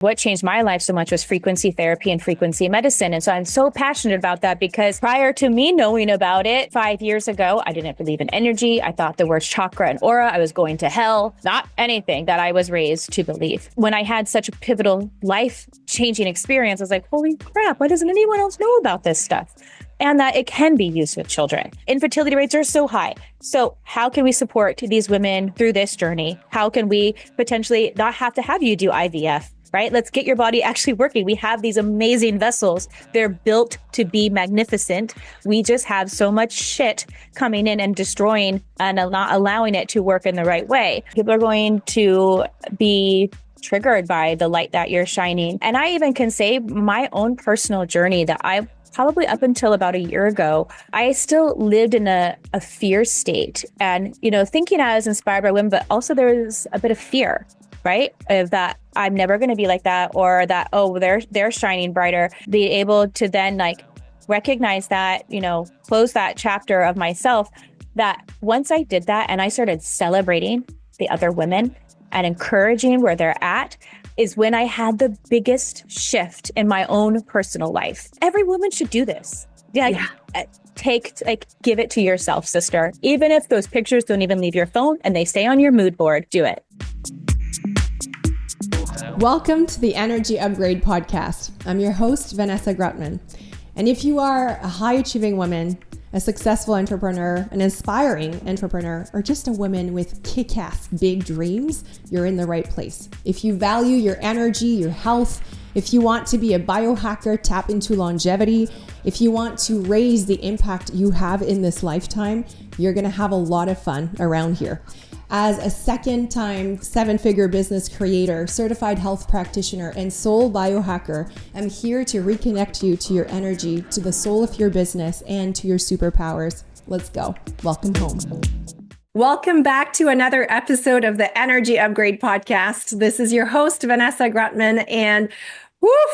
What changed my life so much was frequency therapy and frequency medicine. And so I'm so passionate about that because prior to me knowing about it 5 years ago, I didn't believe in energy. I thought the words chakra and aura, I was going to hell, not anything that I was raised to believe. When I had such a pivotal life-changing experience, I was like, holy crap, why doesn't anyone else know about this stuff? And that it can be used with children. Infertility rates are so high. So how can we support these women through this journey? How can we potentially not have to have you do IVF? Right? Let's get your body actually working. We have these amazing vessels. They're built to be magnificent. We just have so much shit coming in and destroying and not allowing it to work in the right way. People are going to be triggered by the light that you're shining. And I even can say my own personal journey that I probably up until about a year ago, I still lived in a fear state. And, thinking I was inspired by women, but also there was a bit of fear, right? Of that I'm never going to be like that, or that, oh, they're shining brighter. Being able to then recognize that, close that chapter of myself, that once I did that and I started celebrating the other women and encouraging where they're at, is when I had the biggest shift in my own personal life. Every woman should do this. Yeah. Give it to yourself, sister. Even if those pictures don't even leave your phone and they stay on your mood board, do it. Welcome to the Energy Upgrade Podcast. I'm your host, Vanessa Grutman. And if you are a high-achieving woman, a successful entrepreneur, an inspiring entrepreneur, or just a woman with kick-ass big dreams, you're in the right place. If you value your energy, your health, if you want to be a biohacker, tap into longevity, if you want to raise the impact you have in this lifetime, you're going to have a lot of fun around here. As a second-time seven-figure business creator, certified health practitioner, and soul biohacker, I'm here to reconnect you to your energy, to the soul of your business, and to your superpowers. Let's go. Welcome home. Welcome back to another episode of the Energy Upgrade Podcast. This is your host, Vanessa Grutman, and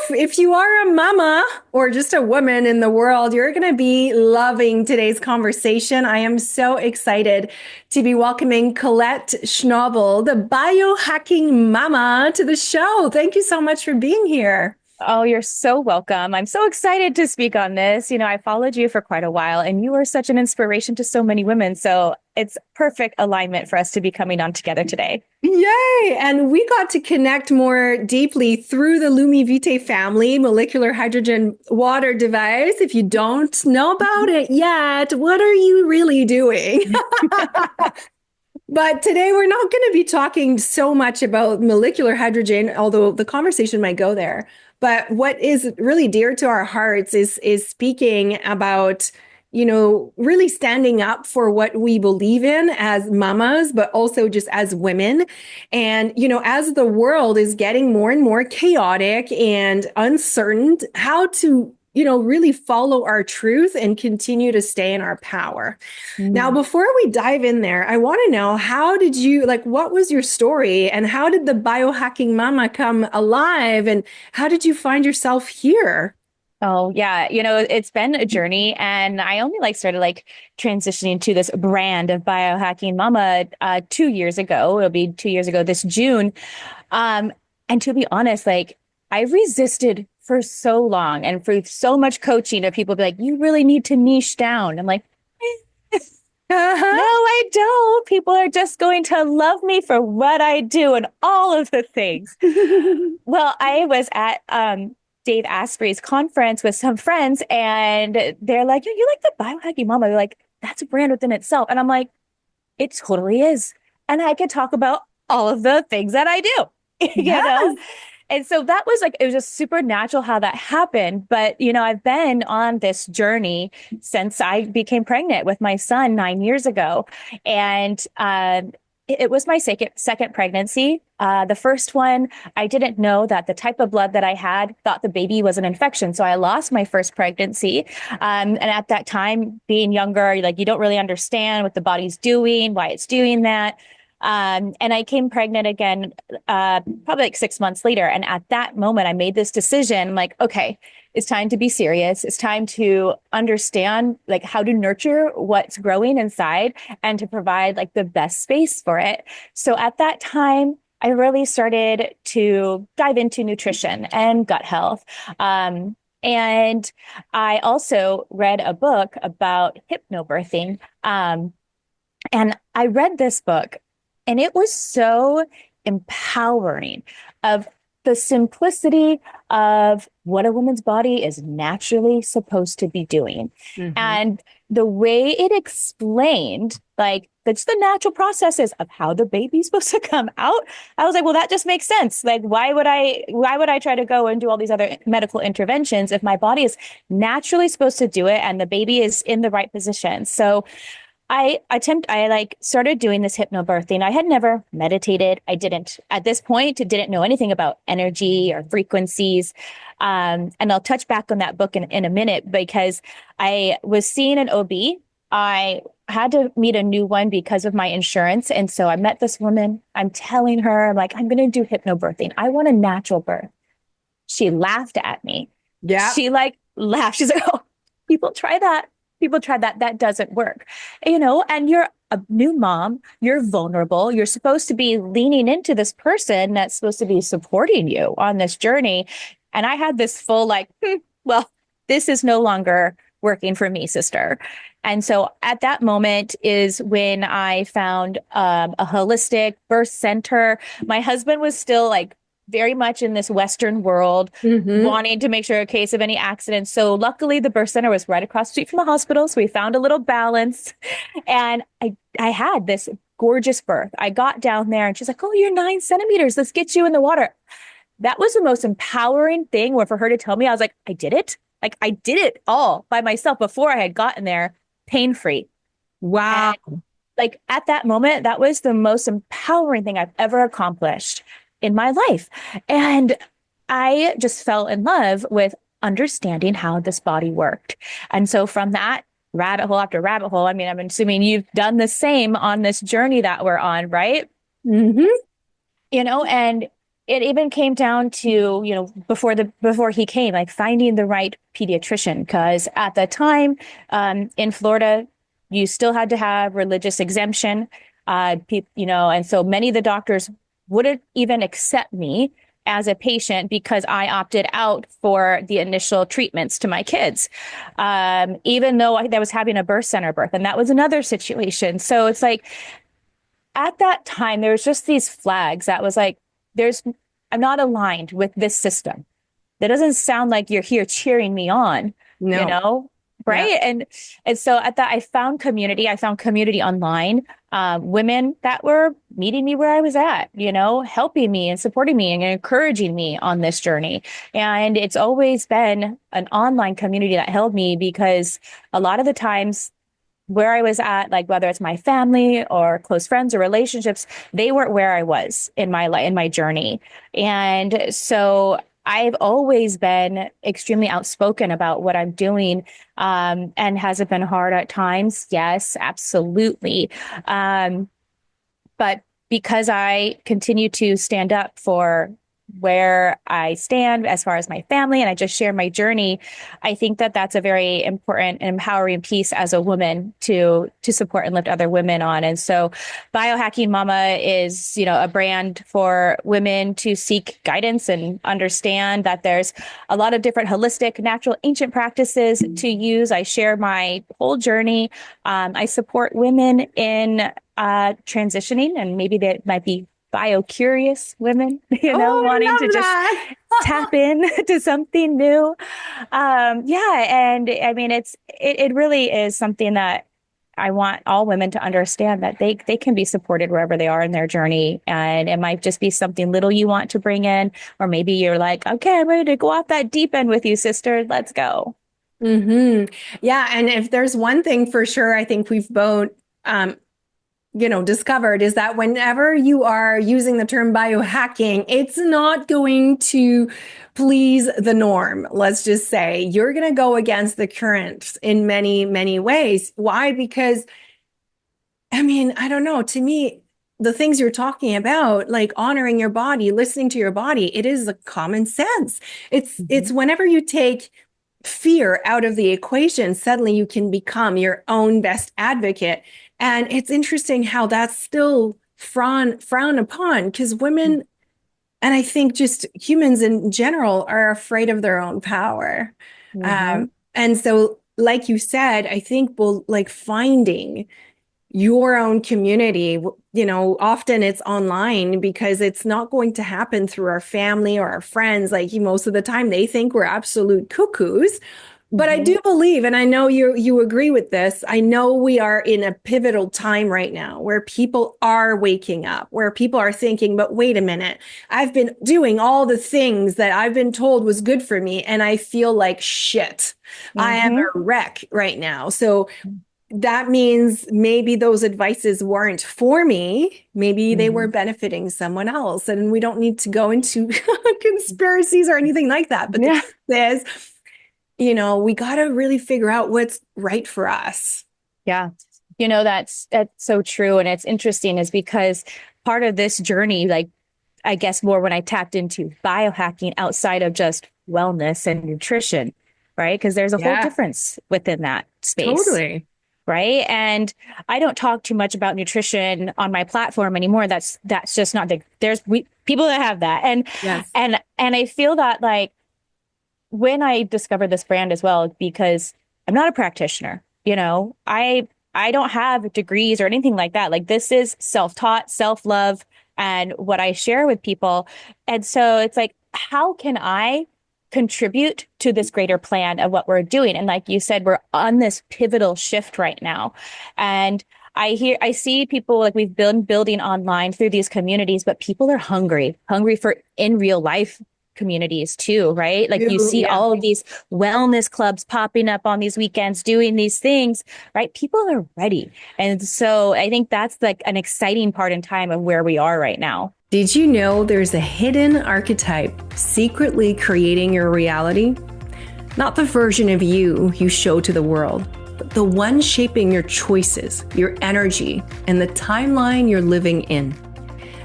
if you are a mama or just a woman in the world, you're going to be loving today's conversation. I am so excited to be welcoming Colette Schnabel, the Biohacking Mama, to the show. Thank you so much for being here. Oh, you're so welcome. I'm so excited to speak on this. I followed you for quite a while and you are such an inspiration to so many women. So it's perfect alignment for us to be coming on together today. Yay! And we got to connect more deeply through the Lumivitae family molecular hydrogen water device. If you don't know about it yet, what are you really doing? But today we're not going to be talking so much about molecular hydrogen, although the conversation might go there. But what is really dear to our hearts is speaking about, really standing up for what we believe in as mamas, but also just as women. And, as the world is getting more and more chaotic and uncertain, how to really follow our truth and continue to stay in our power. Now, before we dive in there, I want to know, how did you, what was your story and how did the Biohacking Mama come alive and how did you find yourself here? Oh, yeah. It's been a journey and I only started transitioning to this brand of Biohacking Mama 2 years ago. It'll be 2 years ago this June. And to be honest, I resisted for so long and for so much coaching of people be like, you really need to niche down. I'm like, no, I don't. People are just going to love me for what I do and all of the things. Well, I was at Dave Asprey's conference with some friends and they're like, you like the Biohacking Mama? They're like, that's a brand within itself. And I'm like, it totally is. And I could talk about all of the things that I do, Yes. And so that was it was just super natural how that happened. But, I've been on this journey since I became pregnant with my son 9 years ago. And it was my second pregnancy. The first one, I didn't know that the type of blood that I had, thought the baby was an infection. So I lost my first pregnancy. And at that time, being younger, you don't really understand what the body's doing, why it's doing that. And I came pregnant again, probably 6 months later. And at that moment, I made this decision. I'm like, okay, it's time to be serious. It's time to understand how to nurture what's growing inside and to provide the best space for it. So at that time, I really started to dive into nutrition and gut health. And I also read a book about hypnobirthing. And I read this book and it was so empowering of the simplicity of what a woman's body is naturally supposed to be doing. Mm-hmm. And the way it explained, like, that's the natural processes of how the baby's supposed to come out. I was like, well, that just makes sense. Like, why would I try to go and do all these other medical interventions if my body is naturally supposed to do it and the baby is in the right position? So I like started doing this hypnobirthing. I had never meditated. I didn't at this point, didn't know anything about energy or frequencies. And I'll touch back on that book in a minute because I was seeing an OB. I had to meet a new one because of my insurance. And so I met this woman. I'm telling her, I'm like, I'm going to do hypnobirthing. I want a natural birth. She laughed at me. Yeah. She like laughed. She's like, oh, people try that. People try that. That doesn't work. And you're a new mom. You're vulnerable. You're supposed to be leaning into this person that's supposed to be supporting you on this journey. And I had this full like, well, this is no longer working for me, sister. And so at that moment is when I found a holistic birth center. My husband was still like very much in this Western world, wanting to make sure in case of any accidents. So luckily the birth center was right across the street from the hospital. So we found a little balance. And I had this gorgeous birth. I got down there and she's like, oh, you're 9 centimeters. Let's get you in the water. That was the most empowering thing where for her to tell me, I was like, I did it. Like I did it all by myself before I had gotten there, pain-free. Wow. And like at that moment, that was the most empowering thing I've ever accomplished in my life. And I just fell in love with understanding how this body worked. And so from that rabbit hole after rabbit hole, I mean, I'm assuming you've done the same on this journey that we're on, right? Mm-hmm. And it even came down to, before he came, like finding the right pediatrician, because at the time, in Florida, you still had to have religious exemption, and so many of the doctors wouldn't even accept me as a patient because I opted out for the initial treatments to my kids, even though I was having a birth center birth. And that was another situation. So it's like, at that time, there was just these flags that was like, I'm not aligned with this system. That doesn't sound like you're here cheering me on, No. right? Yeah. And so at that, I found community. I found community online, women that were meeting me where I was at, helping me and supporting me and encouraging me on this journey. And it's always been an online community that held me because a lot of the times where I was at, like whether it's my family or close friends or relationships, they weren't where I was in my life, in my journey. And so I've always been extremely outspoken about what I'm doing. And has it been hard at times? Yes, absolutely. But because I continue to stand up for where I stand as far as my family, and I just share my journey, I think that that's a very important and empowering piece as a woman to support and lift other women on. And so Biohacking Mama is, a brand for women to seek guidance and understand that there's a lot of different holistic, natural, ancient practices to use. I share my whole journey. I support women in transitioning, and maybe that might be bio-curious women, Oh, I wanting to love just that. tap in to something new. And I mean, it really is something that I want all women to understand, that they can be supported wherever they are in their journey. And it might just be something little you want to bring in, or maybe you're like, okay, I'm ready to go off that deep end with you, sister. Let's go. Yeah. And if there's one thing for sure, I think we've both, discovered is that whenever you are using the term biohacking, it's not going to please the norm. Let's just say you're going to go against the current in many, many ways. Why? Because, I mean, I don't know. To me, the things you're talking about, like honoring your body, listening to your body, it is a common sense. It's whenever you take fear out of the equation, suddenly you can become your own best advocate. And it's interesting how that's still frown upon, because women, and I think just humans in general, are afraid of their own power. Mm-hmm. And so, like you said, I think like finding your own community, often it's online, because it's not going to happen through our family or our friends. Like, most of the time they think we're absolute cuckoos. But I Mm-hmm. do believe, and I know you agree with this, I know we are in a pivotal time right now where people are waking up, where people are thinking, but wait a minute, I've been doing all the things that I've been told was good for me, and I feel like shit. I am Mm-hmm. a wreck right now. So that means maybe those advices weren't for me. Maybe they Mm-hmm. were benefiting someone else. And we don't need to go into conspiracies or anything like that. But the Yeah. truth is, we got to really figure out what's right for us. Yeah. That's so true. And it's interesting is because part of this journey, like, I guess more when I tapped into biohacking outside of just wellness and nutrition, right? Because there's a whole Yeah, difference within that space. totally. Right. And I don't talk too much about nutrition on my platform anymore. That's just not people that have that. Yes. And I feel that, like, when I discovered this brand as well, because I'm not a practitioner, I don't have degrees or anything like that. Like, this is self-taught, self-love, and what I share with people. And so it's like, how can I contribute to this greater plan of what we're doing? And like you said, we're on this pivotal shift right now. And I see people, like, we've been building online through these communities, but people are hungry for in real life communities too, right? Like, you see Yeah. all of these wellness clubs popping up on these weekends doing these things, right? People are ready. And so I think that's like an exciting part in time of where we are right now. Did you know there's a hidden archetype secretly creating your reality? Not the version of you show to the world, but the one shaping your choices, your energy, and the timeline you're living in.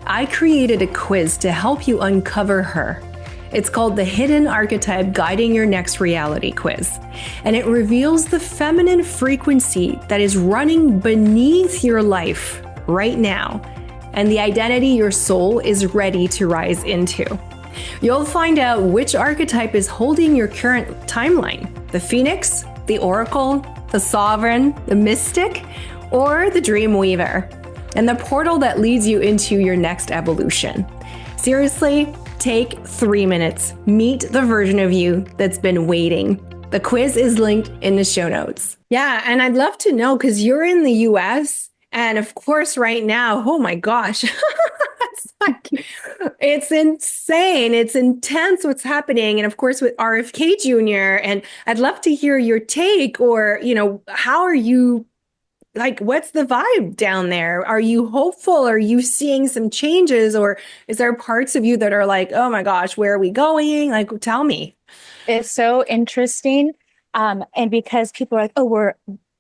I created a quiz to help you uncover her. It's called the Hidden Archetype Guiding Your Next Reality Quiz, and it reveals the feminine frequency that is running beneath your life right now, and the identity your soul is ready to rise into. You'll find out which archetype is holding your current timeline: the Phoenix, the Oracle, the Sovereign, the Mystic, or the Dream Weaver, and the portal that leads you into your next evolution. Seriously, take 3 minutes. Meet the version of you that's been waiting. The quiz is linked in the show notes. Yeah, and I'd love to know, because you're in the US, and of course right now, oh my gosh, it's insane. It's intense what's happening. And of course with RFK Jr. And I'd love to hear your take, or, how are you, like, what's the vibe down there? Are you hopeful? Are you seeing some changes? Or is there parts of you that are like, oh my gosh, where are we going? Like, tell me. It's so interesting. And because people are like, oh,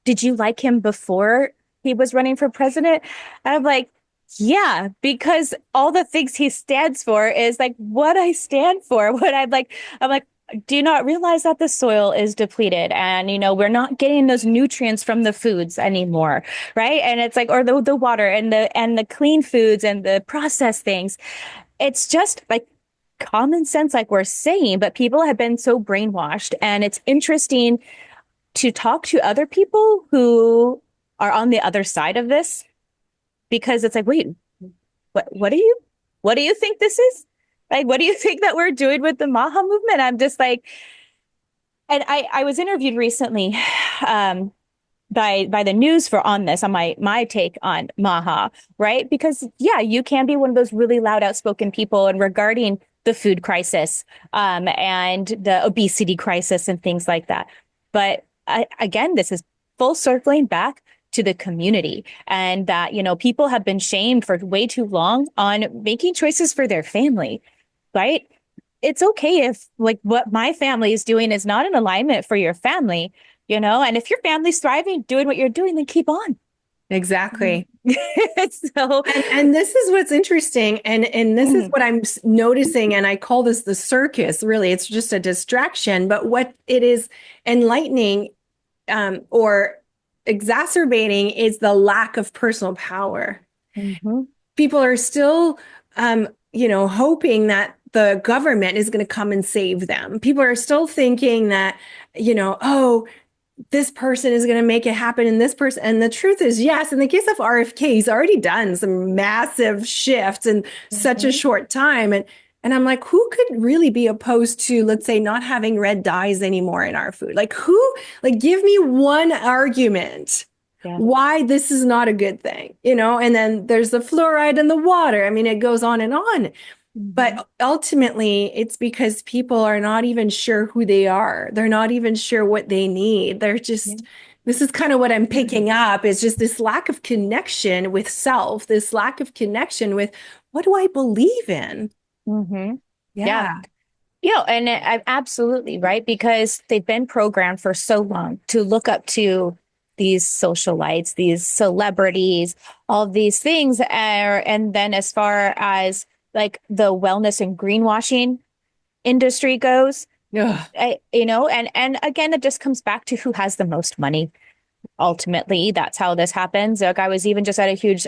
did you like him before he was running for president? And I'm like, yeah, because all the things he stands for is like what I stand for. I'm like, do you not realize that the soil is depleted, and we're not getting those nutrients from the foods anymore, right? And it's like, or the water and the clean foods and the processed things. It's just like common sense, like we're saying, but people have been so brainwashed. And it's interesting to talk to other people who are on the other side of this, because it's like, wait, what do you think this is? Like, what do you think that we're doing with the MAHA movement? I'm just like, and I was interviewed recently by the news on this, on my take on MAHA, right? Because yeah, you can be one of those really loud, outspoken people, and regarding the food crisis and the obesity crisis and things like that. But again, this is full circling back to the community, and that, people have been shamed for way too long on making choices for their family, right? It's okay if, like, what my family is doing is not in alignment for your family, and if your family's thriving, doing what you're doing, then keep on. Exactly. So, and this is what's interesting. And this is what I'm noticing. And I call this the circus. Really, it's just a distraction. But what it is enlightening or exacerbating is the lack of personal power. Mhm. people are still, hoping that the government is going to come and save them. People are still thinking that, oh, this person is going to make it happen and this person. And the truth is, yes, in the case of RFK, he's already done some massive shifts in such a short time. And I'm like, who could really be opposed to, let's say, not having red dyes anymore in our food? Like give me one argument why this is not a good thing, and then there's the fluoride in the water. I mean, it goes on and on. But ultimately, it's because people are not even sure who they are. They're not even sure what they need. They're just, this is kind of what I'm picking up, is just this lack of connection with self, this lack of connection with, what do I believe in? Yeah. And I'm absolutely right, because they've been programmed for so long to look up to these socialites, these celebrities, all these things. And then as far as like the wellness and greenwashing industry goes, and again, it just comes back to who has the most money. Ultimately, that's how this happens. Like, I was even just at a huge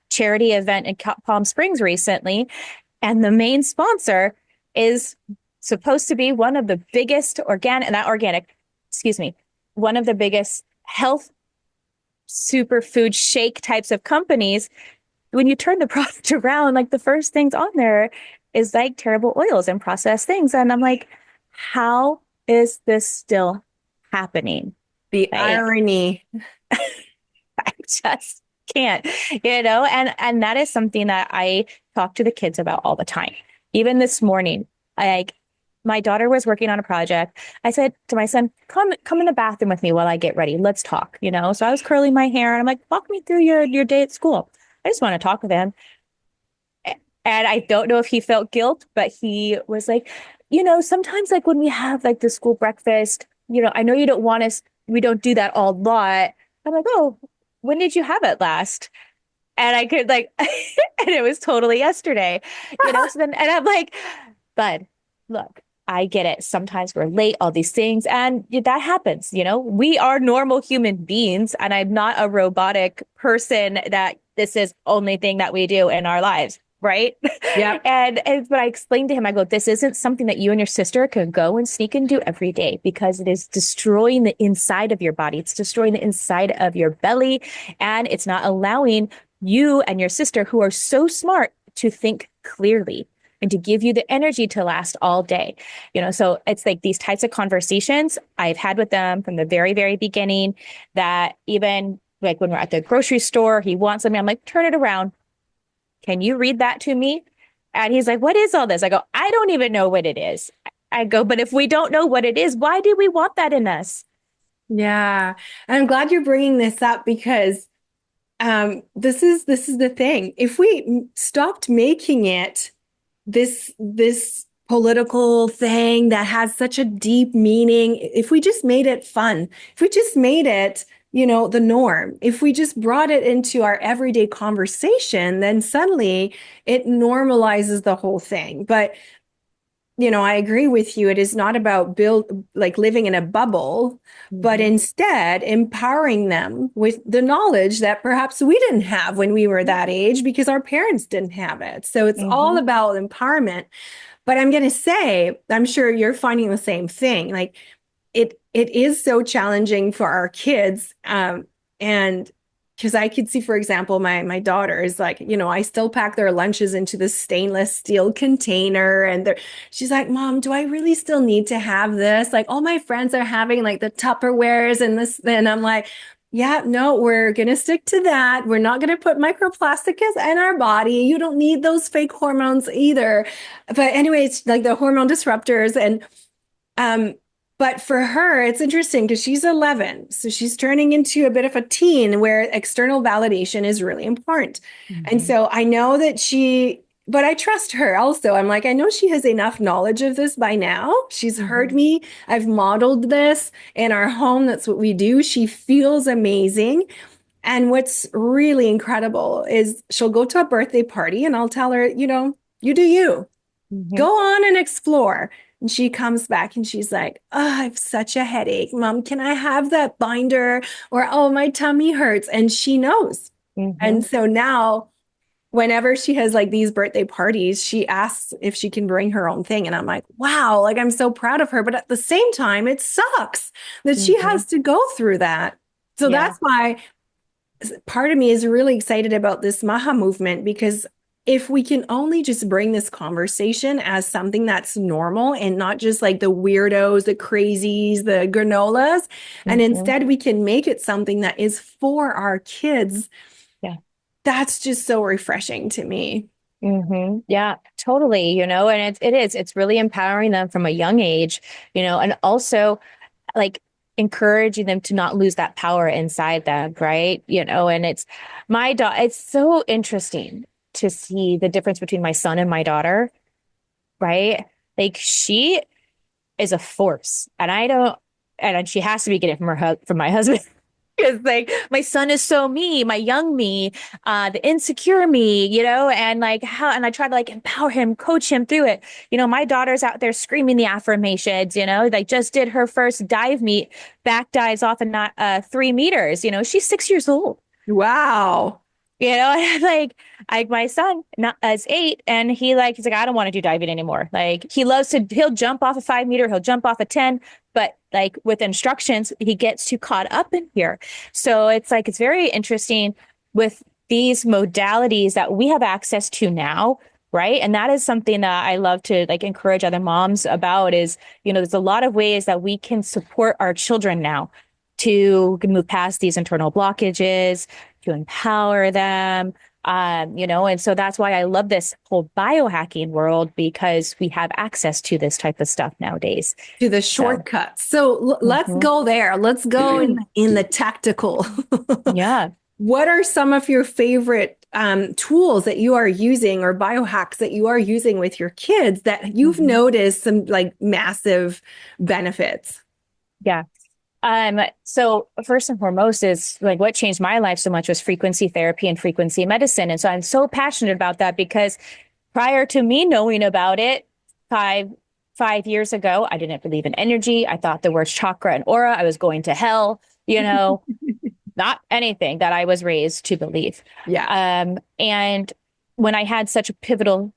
charity event in Palm Springs recently, and the main sponsor is supposed to be one of the biggest one of the biggest health superfood shake types of companies. When you turn the product around, like the first things on there is like terrible oils and processed things. And I'm like, how is this still happening? The irony. I just can't, and that is something that I talk to the kids about all the time. Even this morning, my daughter was working on a project. I said to my son, come in the bathroom with me while I get ready. Let's talk, So I was curling my hair and I'm like, walk me through your day at school. I just want to talk with him. And I don't know if he felt guilt, but he was like, sometimes like when we have like the school breakfast, I know you don't want us, we don't do that all lot. I'm like, oh, when did you have it last? And I could and it was totally yesterday, so then, and I'm like, bud, look, I get it. Sometimes we're late, all these things, and that happens. We are normal human beings, and I'm not a robotic person that this is only thing that we do in our lives. Right. Yeah. But I explained to him, I go, this isn't something that you and your sister can go and sneak and do every day, because it is destroying the inside of your body. It's destroying the inside of your belly. And it's not allowing you and your sister, who are so smart, to think clearly and to give you the energy to last all day. So it's like these types of conversations I've had with them from the very, very beginning, that even like when we're at the grocery store, he wants something, I'm like, turn it around. Can you read that to me? And he's like, what is all this? I go, I don't even know what it is. I go, but if we don't know what it is, why do we want that in us? Yeah. And I'm glad you're bringing this up, because this is the thing. If we stopped making it this political thing that has such a deep meaning, if we just made it fun, if we just made it the norm, if we just brought it into our everyday conversation, then suddenly it normalizes the whole thing. But, I agree with you. It is not about living in a bubble, but instead empowering them with the knowledge that perhaps we didn't have when we were that age, because our parents didn't have it. So it's all about empowerment. But I'm going to say, I'm sure you're finding the same thing. Like, it is so challenging for our kids. And because I could see, for example, my daughter is like, I still pack their lunches into this stainless steel container. And she's like, Mom, do I really still need to have this? Like, all my friends are having like the Tupperwares and this. And I'm like, yeah, no, we're going to stick to that. We're not going to put microplastics in our body. You don't need those fake hormones either. But anyways, like the hormone disruptors. And, but for her, it's interesting because she's 11. So she's turning into a bit of a teen where external validation is really important. And so I know that but I trust her also. I'm like, I know she has enough knowledge of this by now. She's heard me. I've modeled this in our home. That's what we do. She feels amazing. And what's really incredible is she'll go to a birthday party and I'll tell her, you do you. Go on and explore. And she comes back and she's like, oh, I have such a headache. Mom, can I have that binder? Or, oh, my tummy hurts. And she knows. And so now whenever she has like these birthday parties, she asks if she can bring her own thing. And I'm like, wow, like I'm so proud of her. But at the same time, it sucks that she has to go through that. So Yeah. that's why part of me is really excited about this MAHA movement, because if we can only just bring this conversation as something that's normal and not just like the weirdos, the crazies, the granolas, and Mhm. instead we can make it something that is for our kids, Yeah. that's just so refreshing to me. Yeah, totally. And it's really empowering them from a young age, and also like encouraging them to not lose that power inside them, right? And it's my daughter. It's so interesting to see the difference between my son and my daughter, right? Like she is a force, and I don't, and she has to be getting it from from my husband. Because like my son is so me, my young me, the insecure me, and like and I try to like empower him, coach him through it. My daughter's out there screaming the affirmations, like just did her first dive meet, back dives off of not 3 meters. She's 6 years old. Wow. And like my son not is 8, and he's like, I don't want to do diving anymore. Like he'll jump off a 5 meter, he'll jump off a 10, but like with instructions, he gets too caught up in here. So it's very interesting with these modalities that we have access to now. Right. And that is something that I love to like encourage other moms about is, there's a lot of ways that we can support our children now to move past these internal blockages, to empower them. And so that's why I love this whole biohacking world, because we have access to this type of stuff nowadays. To the So, shortcuts. So let's mhm. go there. Let's go in the tactical. Yeah. What are some of your favorite tools that you are using, or biohacks that you are using with your kids that you've Mhm. noticed some like massive benefits? Yeah. So first and foremost is like what changed my life so much was frequency therapy and frequency medicine. And so I'm so passionate about that because prior to me knowing about it five years ago, I didn't believe in energy. I thought the words chakra and aura, I was going to hell, not anything that I was raised to believe. Yeah. And when I had such a pivotal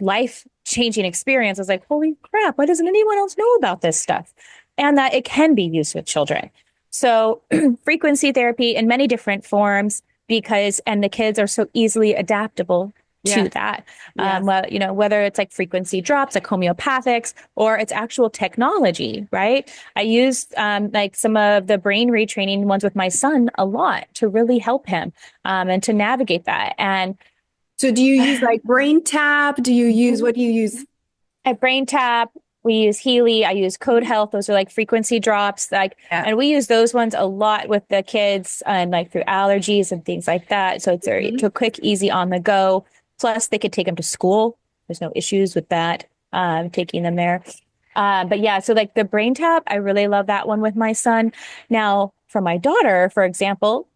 life changing experience, I was like, holy crap, why doesn't anyone else know about this stuff? And that it can be used with children. So frequency therapy in many different forms, and the kids are so easily adaptable to Yeah. that. Yes. Well, whether it's like frequency drops, like homeopathics, or it's actual technology, right? I use like some of the brain retraining ones with my son a lot to really help him and to navigate that. And So do you use like brain tap? Do you use, what do you use? at Brain Tap, we use Healy. I use Code Health. Those are like frequency drops. Yeah. And we use those ones a lot with the kids and like through allergies and things like that. So it's very Mhm. quick, easy on the go. Plus, they could take them to school. There's no issues with that, taking them there. But yeah, so like the Brain Tap, I really love that one with my son. Now, for my daughter, for example,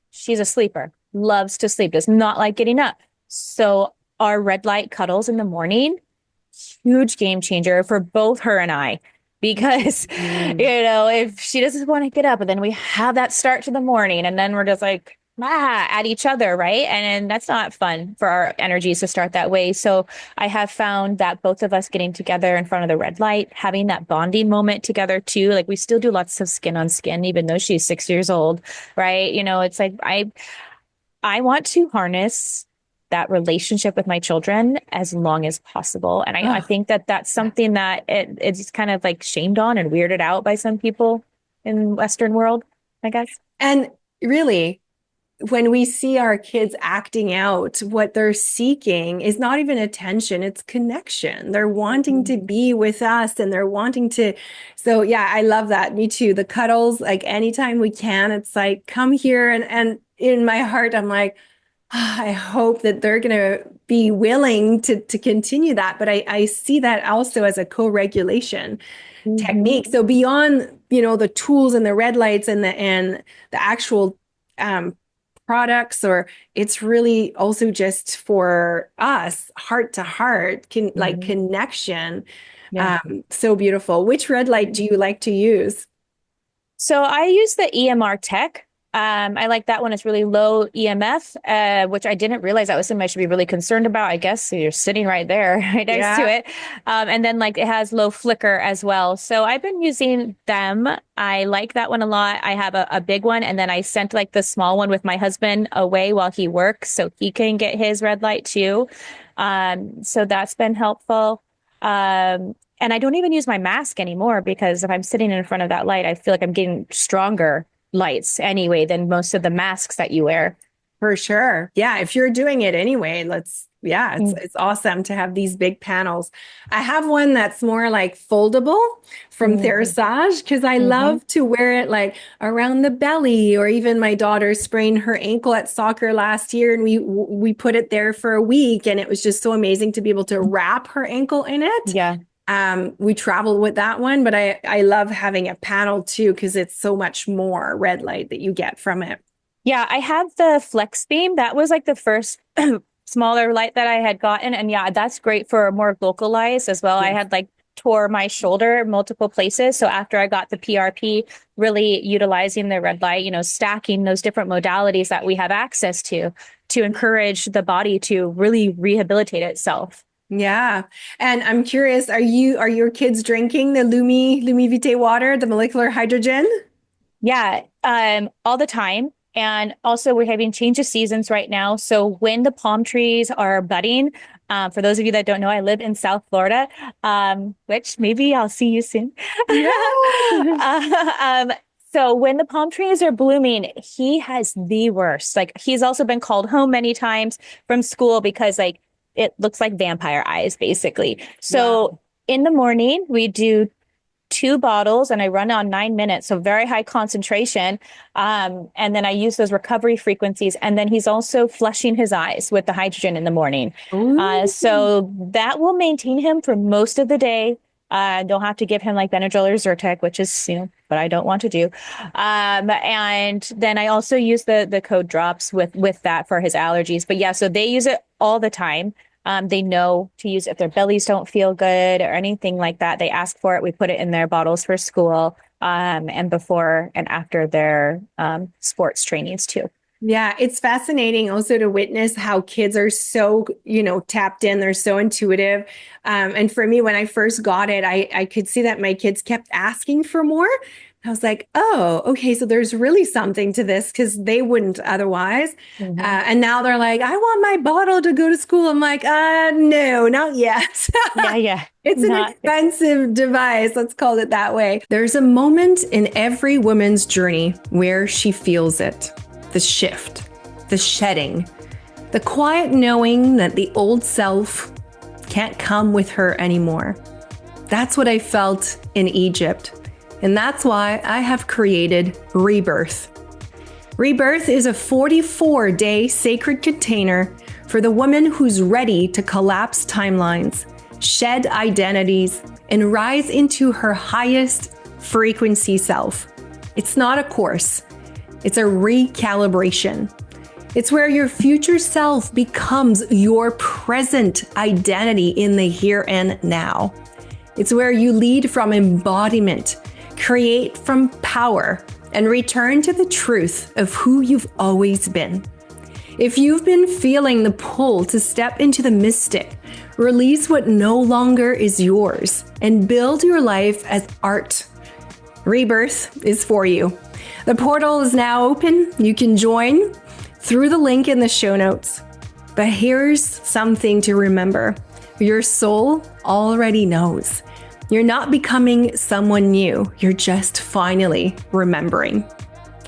she's a sleeper, loves to sleep, does not like getting up. So our red light cuddles in the morning, huge game changer for both her and I. Because, Mm. if she doesn't want to get up, and then we have that start to the morning, and then we're just like, at each other, right? And that's not fun for our energies to start that way. So I have found that both of us getting together in front of the red light, having that bonding moment together too, like we still do lots of skin on skin, even though she's 6 years old, right? It's like I want to harness that relationship with my children as long as possible. And I Oh, think that that's something that it's kind of like shamed on and weirded out by some people in Western world, I guess. and really, when we see our kids acting out, what they're seeking is not even attention, it's connection. They're wanting to be with us, and they're wanting to. So yeah, I love that. Me too. The cuddles, like anytime we can, it's like, come here. And in my heart, I'm like, I hope that they're going to be willing to continue that. But I see that also as a co-regulation Mm-hmm. technique. So beyond, the tools and the red lights and the actual um, products, or it's really also just for us, heart to heart, like Mm-hmm. connection. Yeah. So beautiful. Which red light do you like to use? So I use the EMR tech. I like that one. It's really low EMF, which I didn't realize that was something I should be really concerned about. I guess you're sitting right there, right next to Yeah. it. And then like it has low flicker as well. So I've been using them. I like that one a lot. I have a big one, and then I sent like the small one with my husband away while he works so he can get his red light too. So that's been helpful. And I don't even use my mask anymore because if I'm sitting in front of that light, I feel like I'm getting stronger lights anyway than most of the masks that you wear. For sure. Yeah. If you're doing it anyway, Mm. it's awesome to have these big panels. I have one that's more like foldable from Mhm. Therasage because I Mhm. love to wear it like around the belly, or even my daughter sprained her ankle at soccer last year and we put it there for a week, and it was just so amazing to be able to wrap her ankle in it. Yeah. We traveled with that one, but I love having a panel too because it's so much more red light that you get from it. Yeah, I have the Flex Beam. That was like the first smaller light that I had gotten. And yeah, that's great for more localized as well. I Yes. had like tore my shoulder multiple places. So after I got the PRP, really utilizing the red light, stacking those different modalities that we have access to encourage the body to really rehabilitate itself. Yeah. And I'm curious, are your kids drinking the Lumi Vitae water, the molecular hydrogen? Yeah, all the time. And also, we're having change of seasons right now. So when the palm trees are budding, for those of you that don't know, I live in South Florida, which maybe I'll see you soon. Yeah. um, so when the palm trees are blooming, he has the worst. Like he's also been called home many times from school because like it looks like vampire eyes, basically. Wow. So in the morning, we do 2 bottles and I run on 9 minutes. So very high concentration. And then I use those recovery frequencies. And then he's also flushing his eyes with the hydrogen in the morning. Ooh. So that will maintain him for most of the day. Don't have to give him like Benadryl or Zyrtec, which is, what I don't want to do. And then I also use the code drops with that for his allergies. But yeah, so they use it all the time. They know to use it if their bellies don't feel good or anything like that. They ask for it. We put it in their bottles for school, and before and after their sports trainings too. Yeah, it's fascinating also to witness how kids are so, tapped in. They're so intuitive. And for me, when I first got it, I could see that my kids kept asking for more. I was like, oh, okay, so there's really something to this because they wouldn't otherwise. Mhm. And now they're like, I want my bottle to go to school. I'm like, no, not yet. Yeah, yeah. It's an Not expensive device. Let's call it that way. There's a moment in every woman's journey where she feels it. The shift, the shedding, the quiet knowing that the old self can't come with her anymore. That's what I felt in Egypt. And that's why I have created Rebirth. Rebirth is a 44-day sacred container for the woman who's ready to collapse timelines, shed identities, and rise into her highest frequency self. It's not a course. It's a recalibration. It's where your future self becomes your present identity in the here and now. It's where you lead from embodiment, create from power, and return to the truth of who you've always been. If you've been feeling the pull to step into the mystic, release what no longer is yours, and build your life as art, Rebirth is for you. The portal is now open. You can join through the link in the show notes. But here's something to remember. Your soul already knows. You're not becoming someone new. You're just finally remembering.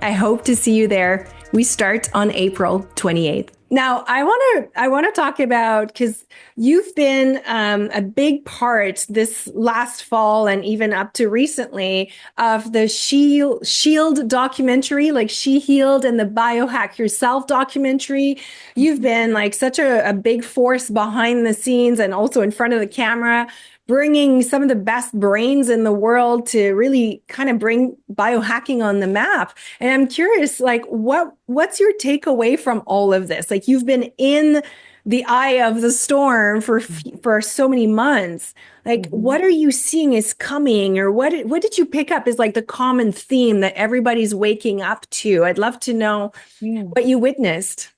I hope to see you there. We start on April 28th. Now, I want to talk about, because you've been a big part this last fall and even up to recently of the Shield documentary, like She Healed, and the Biohack Yourself documentary. You've been like such a big force behind the scenes and also in front of the camera, bringing some of the best brains in the world to really kind of bring biohacking on the map. And I'm curious, like, what's your takeaway from all of this? Like, you've been in the eye of the storm for so many months. Like, what are you seeing is coming, or what did you pick up is like the common theme that everybody's waking up to? I'd love to know what you witnessed.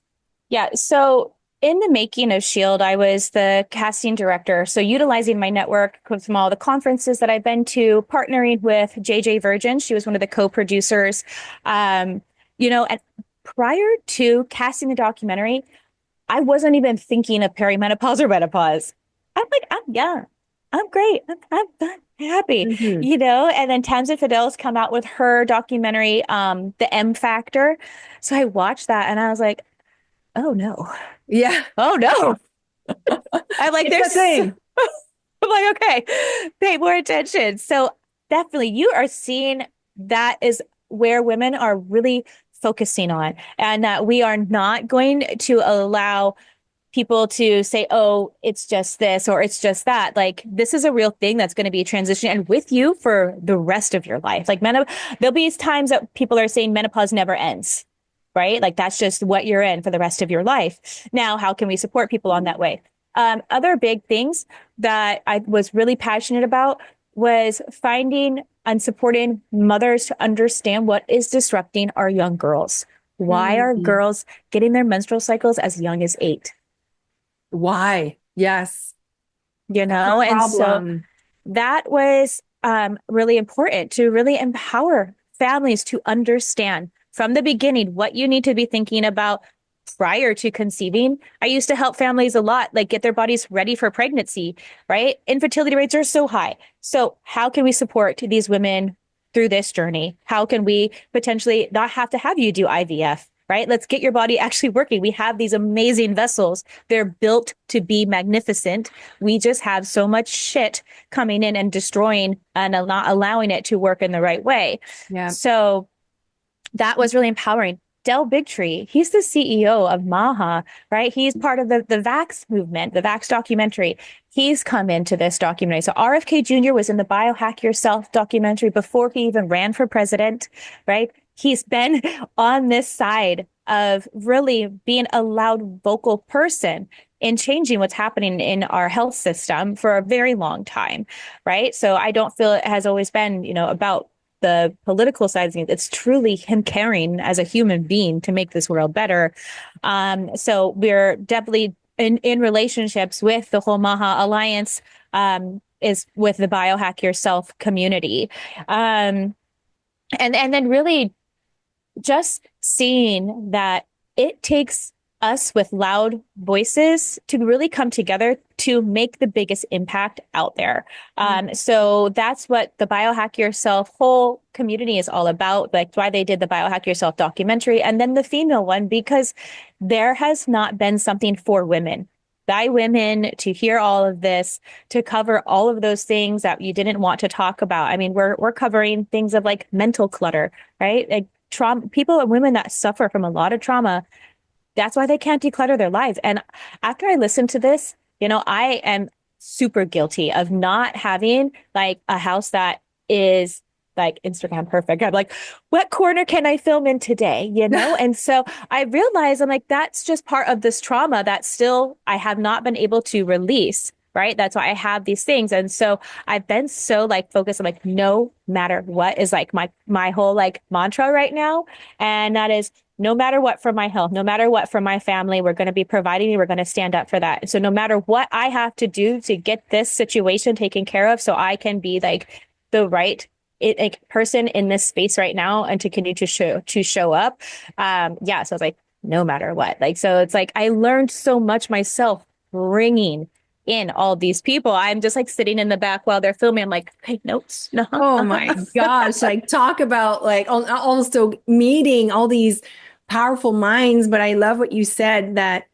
Yeah. So in the making of Shield, I was the casting director. So utilizing my network from all the conferences that I've been to, partnering with JJ Virgin. She was one of the co-producers. And prior to casting the documentary, I wasn't even thinking of perimenopause or menopause. I'm like, I'm young. I'm great. I'm happy, and then Tamsin Fidel's come out with her documentary, The M Factor. So I watched that and I was like, oh no. Yeah. Oh no. I'm like, there's thing. I'm like, okay, pay more attention. So definitely you are seeing that is where women are really focusing on, and that we are not going to allow people to say, oh, it's just this or it's just that. Like, this is a real thing that's going to be a transition and with you for the rest of your life. Like, there'll be times that people are saying menopause never ends, right? Like, that's just what you're in for the rest of your life. Now, how can we support people on that way? Other big things that I was really passionate about was finding and supporting mothers to understand what is disrupting our young girls. Why are girls getting their menstrual cycles as young as 8? Why? Yes. And so that was really important to really empower families to understand from the beginning what you need to be thinking about prior to conceiving. I used to help families a lot, like get their bodies ready for pregnancy, right? Infertility rates are so high. So how can we support these women through this journey? How can we potentially not have to have you do IVF? Right? Let's get your body actually working. We have these amazing vessels. They're built to be magnificent. We just have so much shit coming in and destroying and not allowing it to work in the right way. Yeah. So that was really empowering. Del Bigtree, he's the CEO of MAHA, right? He's part of the Vax movement, the Vax documentary. He's come into this documentary. So RFK Jr. was in the Biohack Yourself documentary before he even ran for president, right? He's been on this side of really being a loud, vocal person in changing what's happening in our health system for a very long time, right? So I don't feel it has always been, about the political side of things. It's truly him caring as a human being to make this world better. So we're definitely in relationships with the whole MAHA Alliance, is with the Biohack Yourself community. And then really just seeing that it takes us with loud voices to really come together to make the biggest impact out there. So that's what the Biohack Yourself whole community is all about. Like, why they did the Biohack Yourself documentary and then the female one, because there has not been something for women, by women, to hear all of this, to cover all of those things that you didn't want to talk about. I mean, we're covering things of like mental clutter, right? Like trauma, people and women that suffer from a lot of trauma. That's why they can't declutter their lives. And after I listened to this, I am super guilty of not having like a house that is like Instagram perfect. I'm like, what corner can I film in today? And so I realized I'm like, that's just part of this trauma that still I have not been able to release. Right. That's why I have these things. And so I've been so like focused on like, no matter what is like my whole like mantra right now. And that is, no matter what for my health, no matter what for my family, we're going to be providing, we're going to stand up for that. So no matter what I have to do to get this situation taken care of, so I can be like the right person in this space right now and to continue to show up. So I was like, no matter what, like, so it's like, I learned so much myself bringing in all these people. I'm just like sitting in the back while they're filming. I'm like, take notes. No. Oh my gosh. Like, talk about like also meeting all these powerful minds. But I love what you said that,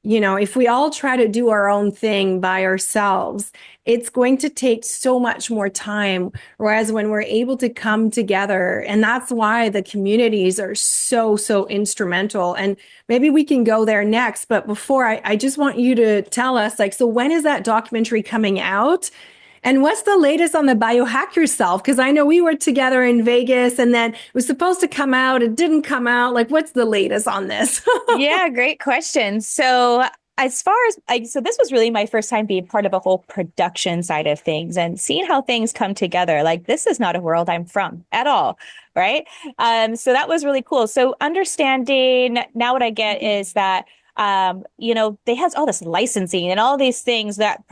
if we all try to do our own thing by ourselves, it's going to take so much more time. Whereas when we're able to come together, and that's why the communities are so, so instrumental. And maybe we can go there next. But before, I just want you to tell us, like, so when is that documentary coming out? And what's the latest on the Biohack Yourself? Because I know we were together in Vegas and then it was supposed to come out. It didn't come out. Like, what's the latest on this? Yeah, great question. So as far as so this was really my first time being part of a whole production side of things and seeing how things come together. Like, this is not a world I'm from at all, right? So that was really cool. So understanding now, what I get is that they has all this licensing and all these things that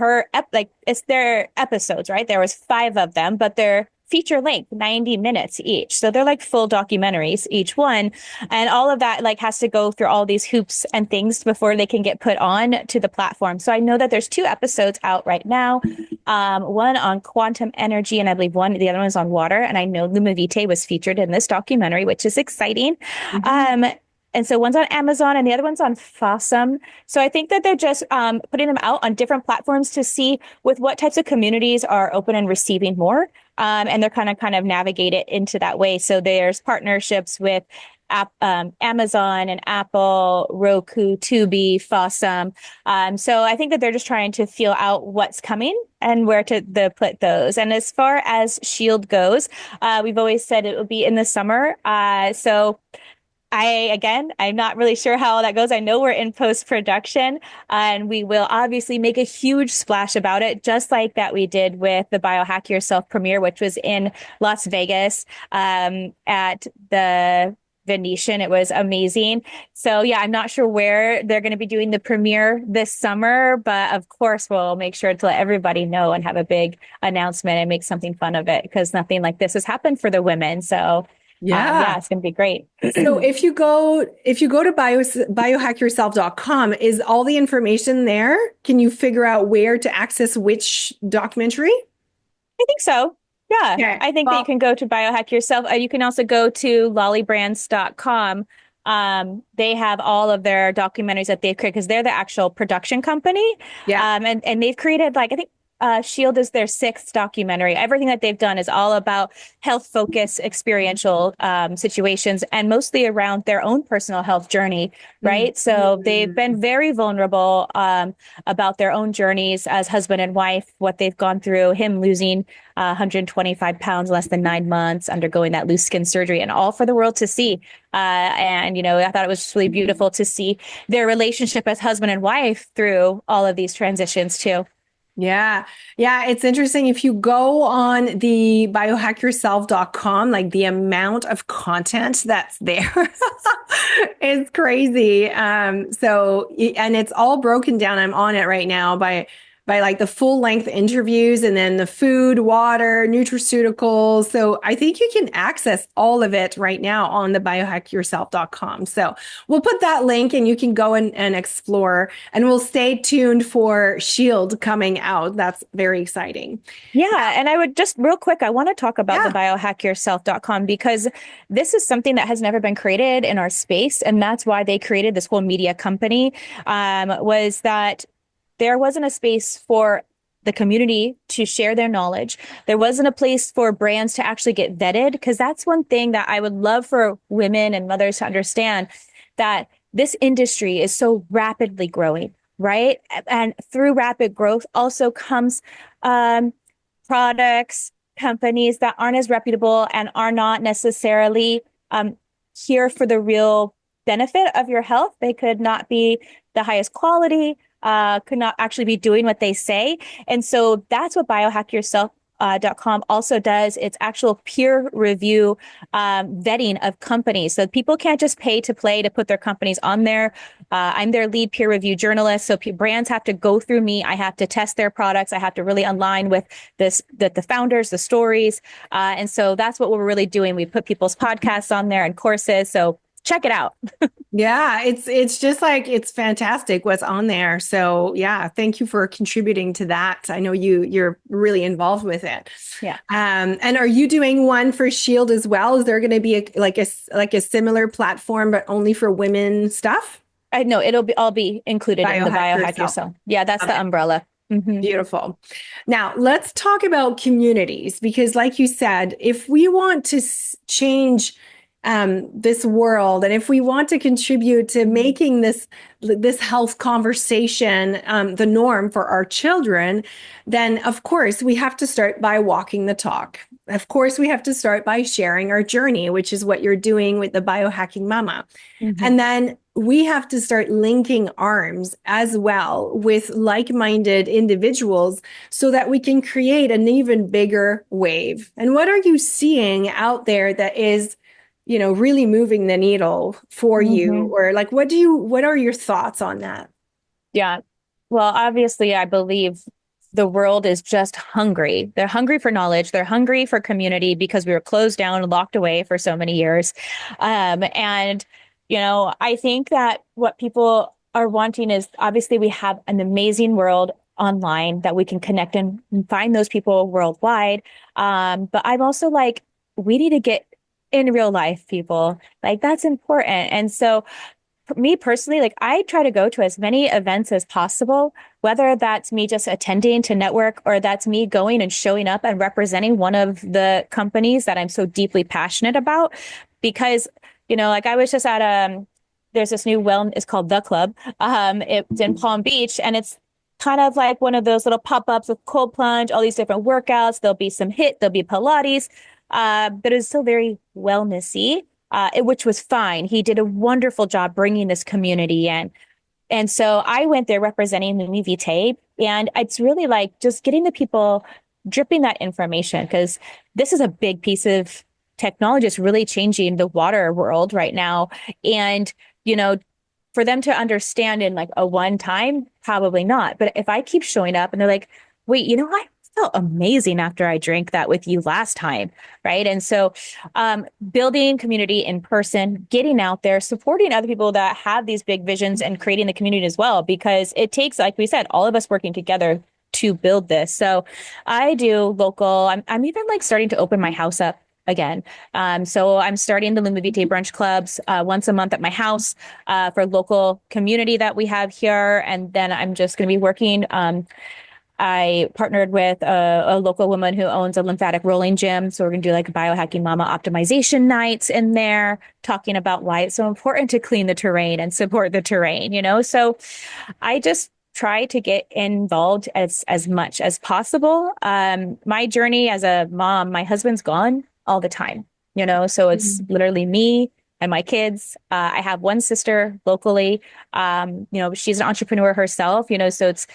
it's their episodes, right? There was 5 of them, but they're feature length, 90 minutes each. So they're like full documentaries, each one. And all of that like has to go through all these hoops and things before they can get put on to the platform. So I know that there's 2 episodes out right now. One on quantum energy, and I believe the other one is on water. And I know Luma Vitae was featured in this documentary, which is exciting. And so one's on Amazon and the other one's on Fossum. So I think that they're just putting them out on different platforms to see with what types of communities are open and receiving more. And they're kind of navigate it into that way. So there's partnerships with Amazon and Apple, Roku, Tubi, Fossum. So I think that they're just trying to feel out what's coming and where to put those. And as far as Shield goes, we've always said it will be in the summer. So I'm not really sure how that goes. I know we're in post-production and we will obviously make a huge splash about it, just like that we did with the Biohack Yourself premiere, which was in Las Vegas at the Venetian. It was amazing. So yeah, I'm not sure where they're going to be doing the premiere this summer, but of course we'll make sure to let everybody know and have a big announcement and make something fun of it, because nothing like this has happened for the women. So yeah, it's going to be great. So if you go to biohackyourself.com, is all the information there? Can you figure out where to access which documentary? I think so. Yeah. Okay. I think that you can go to Biohack Yourself. You can also go to lollybrands.com. They have all of their documentaries that they've created because they're the actual production company. Yeah. And they've created I think Shield is their 6th documentary. Everything that they've done is all about health-focused experiential situations and mostly around their own personal health journey, right? So they've been very vulnerable about their own journeys as husband and wife, what they've gone through, him losing 125 pounds, less than 9 months, undergoing that loose skin surgery, and all for the world to see. And I thought it was just really beautiful to see their relationship as husband and wife through all of these transitions too. Yeah. Yeah. It's interesting. If you go on the biohackyourself.com, like the amount of content that's there is crazy. And it's all broken down. I'm on it right now by like the full length interviews and then the food, water, nutraceuticals. So I think you can access all of it right now on the biohackyourself.com. So we'll put that link and you can go and explore, and we'll stay tuned for Shield coming out. That's very exciting. Yeah. And I would just real quick, I want to talk about the biohackyourself.com, because this is something that has never been created in our space. And that's why they created this whole media company, was that there wasn't a space for the community to share their knowledge. There wasn't a place for brands to actually get vetted, because that's one thing that I would love for women and mothers to understand, that this industry is so rapidly growing, right? And through rapid growth also comes products, companies that aren't as reputable and are not necessarily here for the real benefit of your health. They could not be the highest quality, could not actually be doing what they say. And so that's what biohackyourself.com also does. It's actual peer review vetting of companies. So people can't just pay to play to put their companies on there. I'm their lead peer review journalist. So brands have to go through me. I have to test their products. I have to really align with the founders, the stories. And so that's what we're really doing. We put people's podcasts on there and courses. So check it out. Yeah, it's just like, it's fantastic what's on there. So yeah, thank you for contributing to that. I know you're really involved with it. Yeah. And are you doing one for Shield as well? Is there going to be a similar platform, but only for women stuff? No, it'll all be included in the Biohack Yourself. Yeah, that's the umbrella. Mm-hmm. Beautiful. Now let's talk about communities, because like you said, if we want to change this world, and if we want to contribute to making this health conversation the norm for our children, then of course we have to start by walking the talk. Of course, we have to start by sharing our journey, which is what you're doing with the Biohacking Mama. Mm-hmm. And then we have to start linking arms as well with like-minded individuals so that we can create an even bigger wave. And what are you seeing out there that is, really moving the needle for you? Hmm. Or like, what are your thoughts on that? Yeah. Well, obviously, I believe the world is just hungry. They're hungry for knowledge. They're hungry for community because we were closed down and locked away for so many years. And, I think that what people are wanting is obviously we have an amazing world online that we can connect and find those people worldwide. But I'm also like, we need to get in real life, people. Like, that's important. And so, for me personally, like I try to go to as many events as possible, whether that's me just attending to network or that's me going and showing up and representing one of the companies that I'm so deeply passionate about. Because, like I was just at there's this new it's called The Club. It's in Palm Beach, and it's kind of like one of those little pop-ups with cold plunge, all these different workouts. There'll be some HIIT, there'll be Pilates, but it's still very wellnessy, which was fine. He did a wonderful job bringing this community in. And so I went there representing Lumi Vitae, and it's really like just getting the people dripping that information because this is a big piece of technology. It's really changing the water world right now. And, for them to understand in like a one time, probably not. But if I keep showing up and they're like, wait, I felt amazing after I drank that with you last time. Right. And so building community in person, getting out there, supporting other people that have these big visions and creating the community as well, because it takes, like we said, all of us working together to build this. So I do local, I'm even like starting to open my house up again. So I'm starting the Luma Vitae brunch clubs once a month at my house for local community that we have here. And then I'm just going to be working. I partnered with a local woman who owns a lymphatic rolling gym. So we're going to do like biohacking mama optimization nights in there, talking about why it's so important to clean the terrain and support the terrain, So I just try to get involved as much as possible. My journey as a mom, my husband's gone all the time, so it's literally me and my kids. I have one sister locally. She's an entrepreneur herself, so it's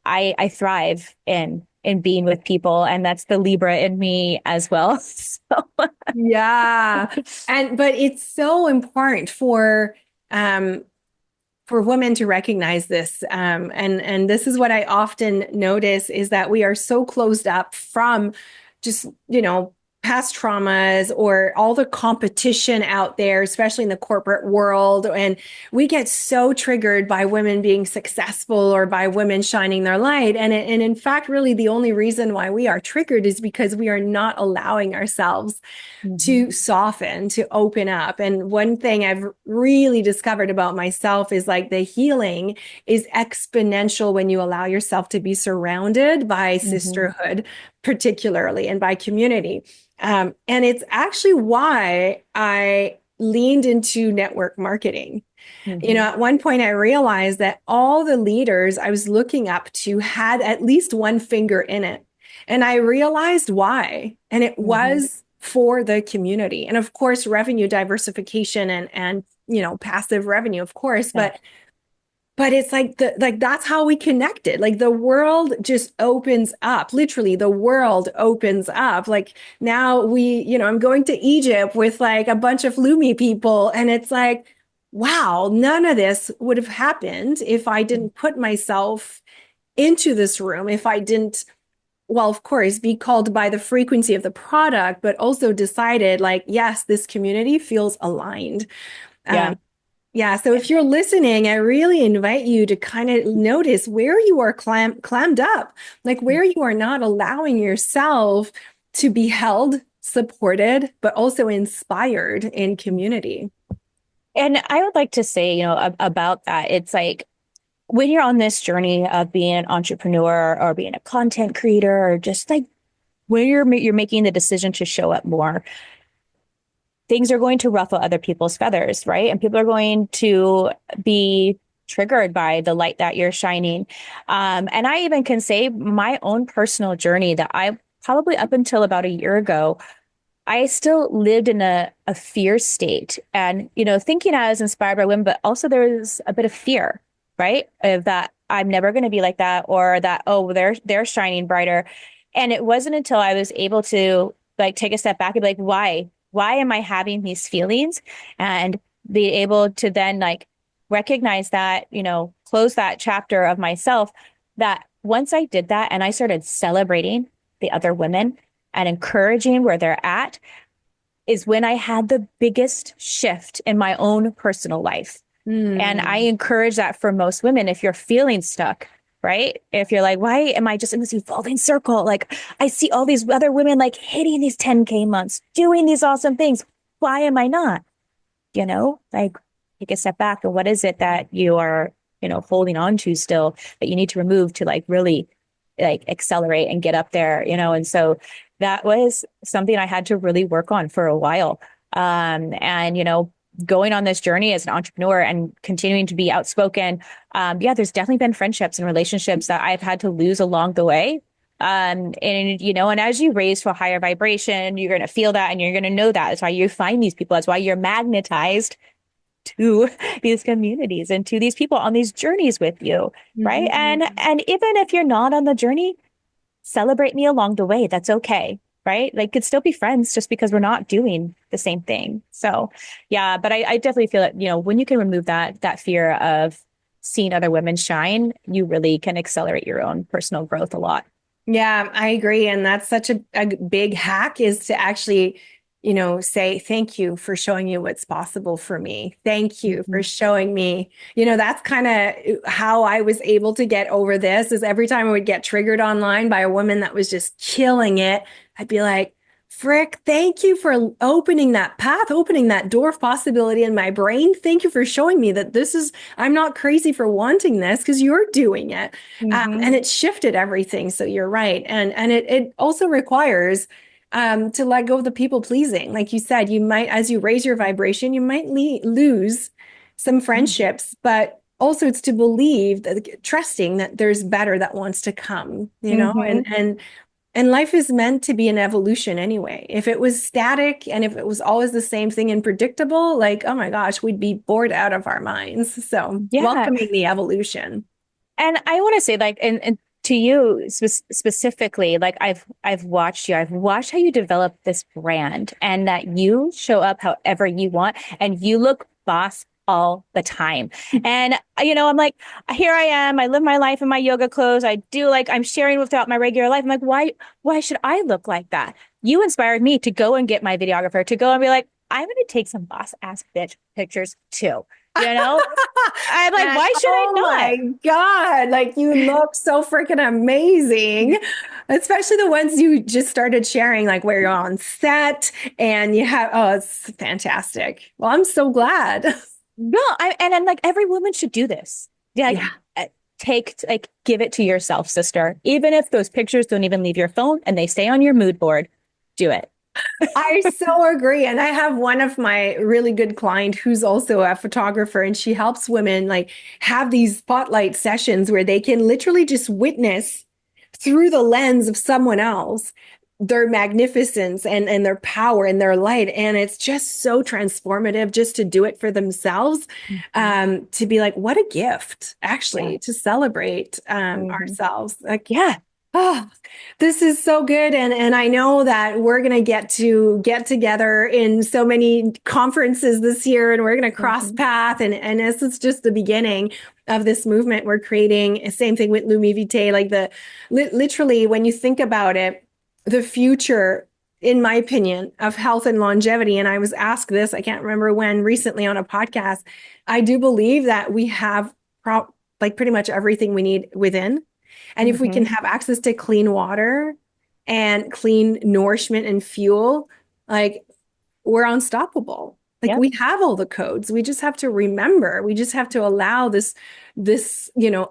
I thrive in being with people, and that's the Libra in me as well. So Yeah. But it's so important for women to recognize this. And this is what I often notice is that we are so closed up from just, past traumas or all the competition out there, especially in the corporate world. And we get so triggered by women being successful or by women shining their light. And in fact, really the only reason why we are triggered is because we are not allowing ourselves to soften, to open up. And one thing I've really discovered about myself is like the healing is exponential when you allow yourself to be surrounded by sisterhood, particularly, and by community. And it's actually why I leaned into network marketing. At one point I realized that all the leaders I was looking up to had at least one finger in it. And I realized why. And it was for the community. And of course, revenue diversification and passive revenue, of course, but it's like that's how we connected. Like the world just opens up. Literally, the world opens up. Like now I'm going to Egypt with like a bunch of Lumi people. And it's like, wow, none of this would have happened if I didn't put myself into this room, if I didn't, well, of course, be called by the frequency of the product, but also decided like, yes, this community feels aligned. yeah. Yeah. So if you're listening, I really invite you to kind of notice where you are clammed up, like where you are not allowing yourself to be held, supported, but also inspired in community. And I would like to say, about that, it's like when you're on this journey of being an entrepreneur or being a content creator, or just like when you're making the decision to show up more, things are going to ruffle other people's feathers, right? And people are going to be triggered by the light that you're shining. And I even can say my own personal journey that I probably up until about a year ago, I still lived in a fear state. And, thinking I was inspired by women, but also there was a bit of fear, right? Of that I'm never going to be like that, or that, oh, they're shining brighter. And it wasn't until I was able to like take a step back and be like, why? Why am I having these feelings? And be able to then like recognize that, close that chapter of myself, that once I did that and I started celebrating the other women and encouraging where they're at, is when I had the biggest shift in my own personal life. And I encourage that for most women. If you're feeling stuck, right? If you're like, why am I just in this evolving circle? Like, I see all these other women like hitting these 10K months, doing these awesome things. Why am I not? Like, take a step back. And what is it that you are, holding on to still that you need to remove to like really like accelerate and get up there, And so that was something I had to really work on for a while. And, going on this journey as an entrepreneur and continuing to be outspoken. There's definitely been friendships and relationships that I've had to lose along the way. And as you raise to a higher vibration, you're going to feel that and you're going to know that. That's why you find these people. That's why you're magnetized to these communities and to these people on these journeys with you. Right. And even if you're not on the journey, celebrate me along the way. That's okay. Right. Like, could still be friends just because we're not doing the same thing. So, yeah, but I definitely feel that, when you can remove that fear of seeing other women shine, you really can accelerate your own personal growth a lot. Yeah, I agree. And that's such a big hack, is to actually, say, thank you for showing you what's possible for me. Thank you for showing me, that's kind of how I was able to get over this. Is every time I would get triggered online by a woman that was just killing it, I'd be like, frick, thank you for opening that path, opening that door of possibility in my brain. Thank you for showing me that I'm not crazy for wanting this, because you're doing it. And it shifted everything. So you're right. And it also requires to let go of the people pleasing. Like you said, you might, as you raise your vibration, you might lose some friendships, but also it's to believe that, trusting that there's better that wants to come, and life is meant to be an evolution anyway. If it was static and if it was always the same thing and predictable, like, oh my gosh, we'd be bored out of our minds. So welcoming the evolution. And I want to say, like, and to you specifically, like I've watched you. I've watched how you develop this brand, and that you show up however you want, and you look boss all the time. And, I'm like, here I am. I live my life in my yoga clothes. I do I'm sharing without my regular life. I'm like, why should I look like that? You inspired me to go and get my videographer, to go and be like, I'm going to take some boss ass bitch pictures too. I'm like, why should I not? Oh my God. Like, you look so freaking amazing, especially the ones you just started sharing, like where you're on set and you have, it's fantastic. Well, I'm so glad. No, and I'm like, every woman should do this. Give it to yourself, sister. Even if those pictures don't even leave your phone and they stay on your mood board, do it. I so agree. And I have one of my really good client who's also a photographer, and she helps women like have these spotlight sessions where they can literally just witness through the lens of someone else their magnificence and their power and their light. And it's just so transformative just to do it for themselves, to be like, what a gift, actually, to celebrate ourselves. Like, oh, this is so good. And I know that we're going to get together in so many conferences this year, and we're going to cross path. And this is just the beginning of this movement we're creating. Same thing with Lumi Vitae, like literally, when you think about it, the future, in my opinion, of health and longevity. And I was asked this, I can't remember when, recently on a podcast. I do believe that we have pretty much everything we need within. And if we can have access to clean water and clean nourishment and fuel, like, we're unstoppable. Like, we have all the codes. We just have to remember. We just have to allow this,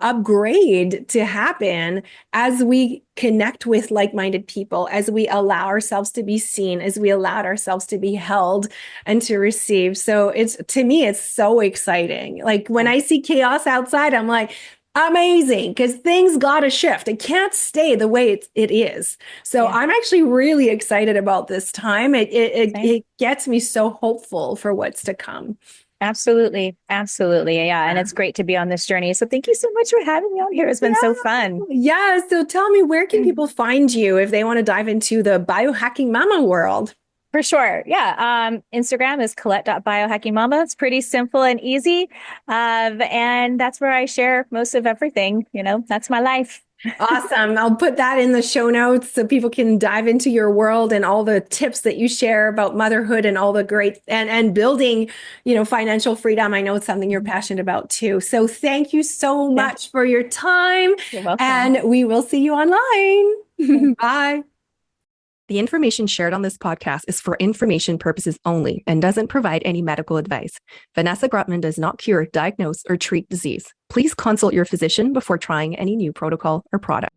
upgrade to happen as we connect with like-minded people, as we allow ourselves to be seen, as we allowed ourselves to be held and to receive. So to me, it's so exciting. Like, when I see chaos outside, I'm like, Amazing, because things got to shift. It can't stay the way it is. So I'm actually really excited about this time. It gets me so hopeful for what's to come. Absolutely. Absolutely. Yeah. And it's great to be on this journey. So thank you so much for having me on here. It's been so fun. Yeah. So tell me, where can people find you if they want to dive into the biohacking mama world? For sure. Yeah. Instagram is Colette.biohackingmama. It's pretty simple and easy. And that's where I share most of everything. That's my life. Awesome. I'll put that in the show notes so people can dive into your world and all the tips that you share about motherhood and all the great and building, financial freedom. I know it's something you're passionate about too. So thank you so much for your time. You're welcome. And we will see you online. Bye. The information shared on this podcast is for information purposes only and doesn't provide any medical advice. Vanessa Grutman does not cure, diagnose, or treat disease. Please consult your physician before trying any new protocol or product.